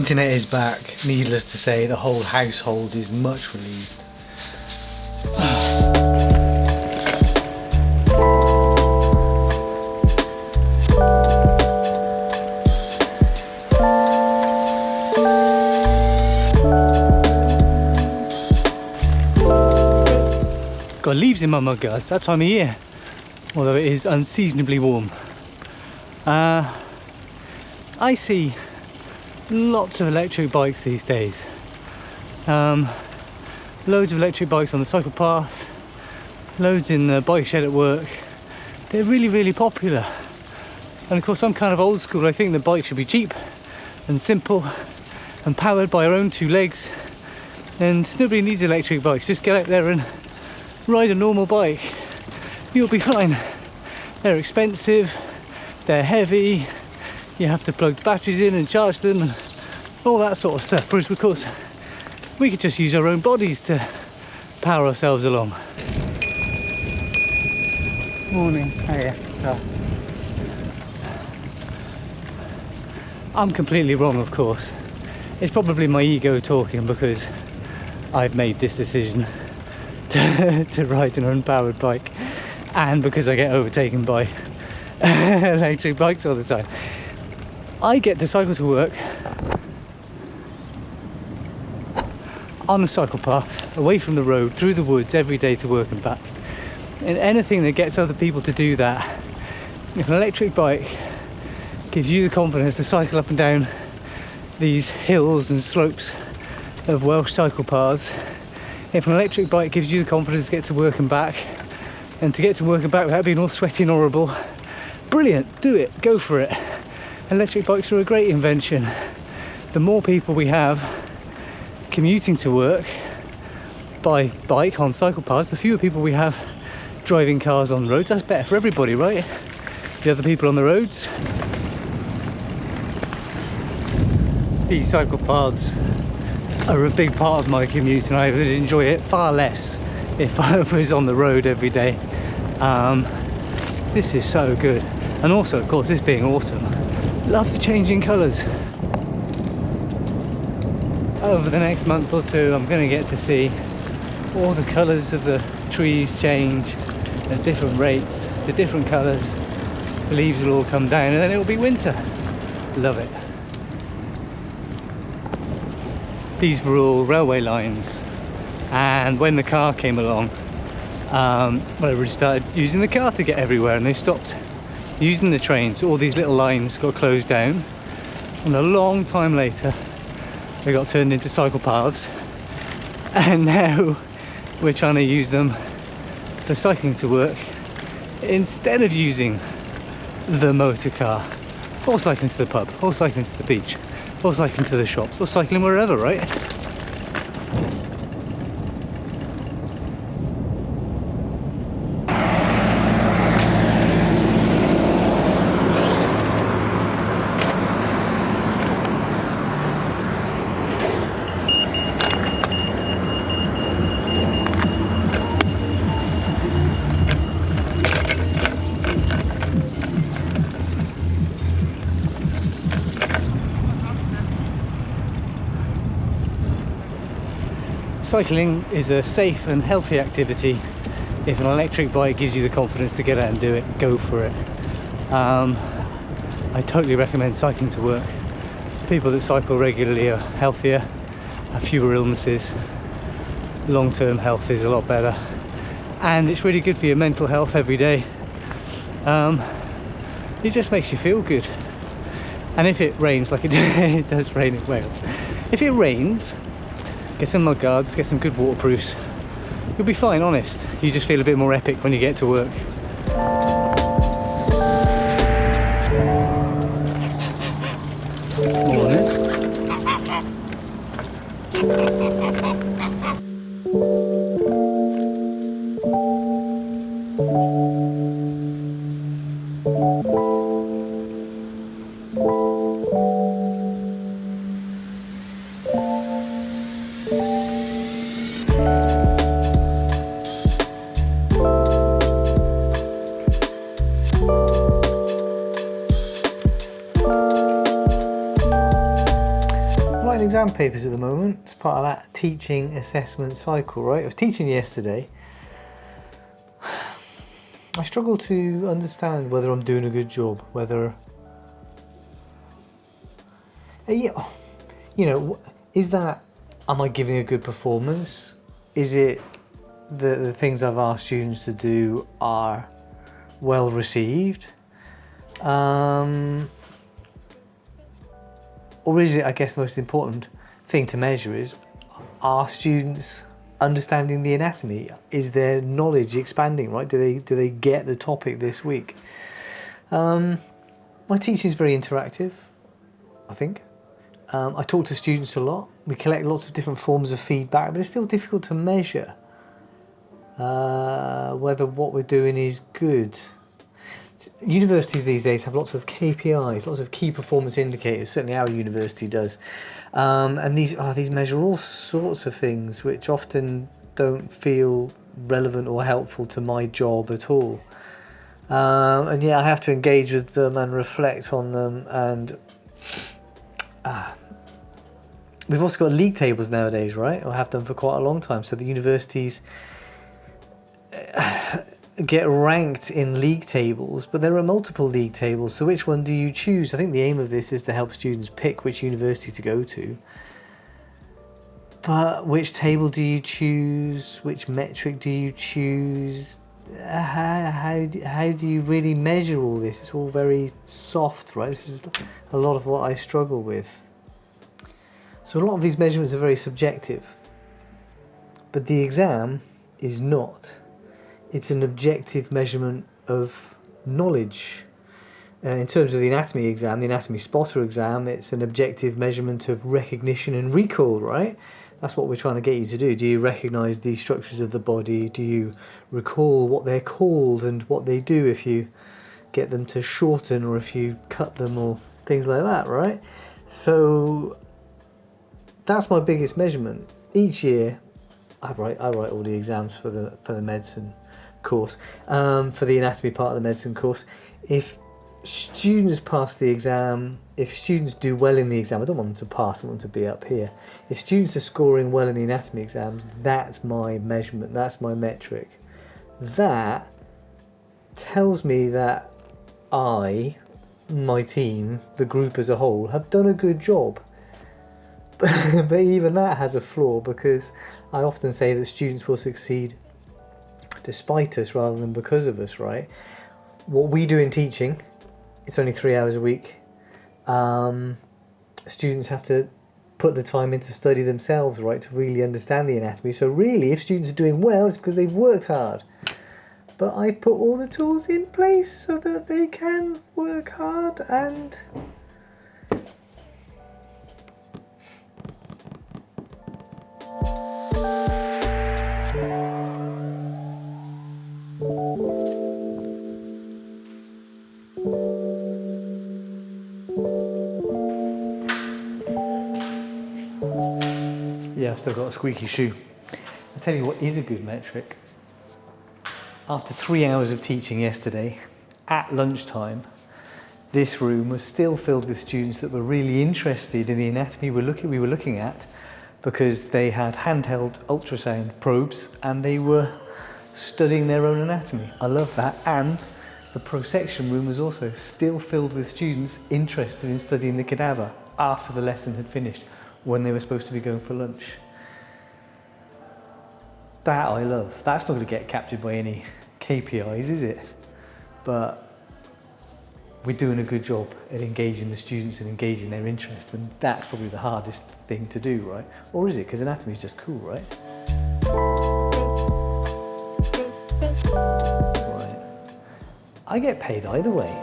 internet is back. Needless to say, the whole household is much relieved. Got leaves in my mud guards that time of year, although it is unseasonably warm. I see lots of electric bikes these days. Loads of electric bikes on the cycle path, loads in the bike shed at work. They're really popular. And of course I'm kind of old school. I think the bike should be cheap and simple and powered by our own two legs, and nobody needs electric bikes. Just get out there and ride a normal bike. You'll be fine. They're expensive, they're heavy, you have to plug the batteries in and charge them and all that sort of stuff. Whereas of course we could just use our own bodies to power ourselves along. Morning. Hiya. Oh. I'm completely wrong, of course. It's probably my ego talking, because I've made this decision to ride an unpowered bike, and because I get overtaken by electric bikes all the time. I get to cycle to work on the cycle path, away from the road, through the woods every day to work and back. And anything that gets other people to do that, if an electric bike gives you the confidence to cycle up and down these hills and slopes of Welsh cycle paths, if an electric bike gives you the confidence to get to work and back, and to get to work and back without being all sweaty and horrible, brilliant, do it, go for it. Electric bikes are a great invention. The more people we have commuting to work by bike on cycle paths, the fewer people we have driving cars on roads. That's better for everybody, right? The other people on the roads. These cycle paths are a big part of my commute, and I would enjoy it far less if I was on the road every day. This is so good. And also, of course, this being autumn, love the changing colours. Over the next month or two, I'm going to get to see all the colours of the trees change at different rates, the different colours. The leaves will all come down, and then it will be winter. Love it. These were all railway lines, and when the car came along, well, everybody started using the car to get everywhere, and they stopped using the trains. All these little lines got closed down, and a long time later they got turned into cycle paths, and now we're trying to use them for cycling to work instead of using the motor car, or cycling to the pub, or cycling to the beach, or cycling to the shops, or cycling wherever, right? Cycling is a safe and healthy activity. If an electric bike gives you the confidence to get out and do it, go for it. I totally recommend cycling to work. People that cycle regularly are healthier, have fewer illnesses, long-term health is a lot better, and it's really good for your mental health every day. It just makes you feel good. And if it rains, like it does rain in Wales, if it rains, get some mud guards, get some good waterproofs. You'll be fine, honest. You just feel a bit more epic when you get to work. Morning. exam papers at the moment. It's part of that teaching assessment cycle, right? I was teaching yesterday. I struggle to understand whether I'm doing a good job, whether... is that, am I giving a good performance? Is it the things I've asked students to do are well received? Or is it, I guess the most important thing to measure is, are students understanding the anatomy? Is their knowledge expanding, right? Do they get the topic this week? My teaching is very interactive, I think. I talk to students a lot. We collect lots of different forms of feedback, but it's still difficult to measure whether what we're doing is good. Universities these days have lots of KPIs, lots of key performance indicators. Certainly our university does, and these measure all sorts of things which often don't feel relevant or helpful to my job at all. And yeah, I have to engage with them and reflect on them. And we've also got league tables nowadays, right? Or have done for quite a long time. So the universities get ranked in league tables, but there are multiple league tables. So which one do you choose? I think the aim of this is to help students pick which university to go to. But which table do you choose? Which metric do you choose? How do you really measure all this? It's all very soft, right? This is a lot of what I struggle with. So a lot of these measurements are very subjective, but the exam is not. It's an objective measurement of knowledge. In terms of the anatomy exam, the anatomy spotter exam, it's an objective measurement of recognition and recall, right? That's what we're trying to get you to do. Do you recognise the structures of the body? Do you recall what they're called and what they do if you get them to shorten or if you cut them or things like that, right? So that's my biggest measurement. Each year, I write all the exams for the medicine course, for the anatomy part of the medicine course. If students pass the exam, if students do well in the exam, I don't want them to pass, I want them to be up here. If students are scoring well in the anatomy exams, that's my measurement, that's my metric. That tells me that I, my team, the group as a whole, have done a good job. But even that has a flaw, because I often say that students will succeed despite us rather than because of us, right? What we do in teaching, it's only 3 hours a week. Students have to put the time in to study themselves, right, to really understand the anatomy. So really, if students are doing well, it's because they've worked hard. But I put all the tools in place so that they can work hard and... Yeah, I've still got a squeaky shoe. I'll tell you what is a good metric. After 3 hours of teaching yesterday, at lunchtime, this room was still filled with students that were really interested in the anatomy we were looking at, because they had handheld ultrasound probes and they were studying their own anatomy. I love that. And the prosection room was also still filled with students interested in studying the cadaver after the lesson had finished, when they were supposed to be going for lunch. That I love. That's not going to get captured by any KPIs, is it? But we're doing a good job at engaging the students and engaging their interest, and that's probably the hardest thing to do, right? Or is it? Because anatomy is just cool, right? Right. I get paid either way.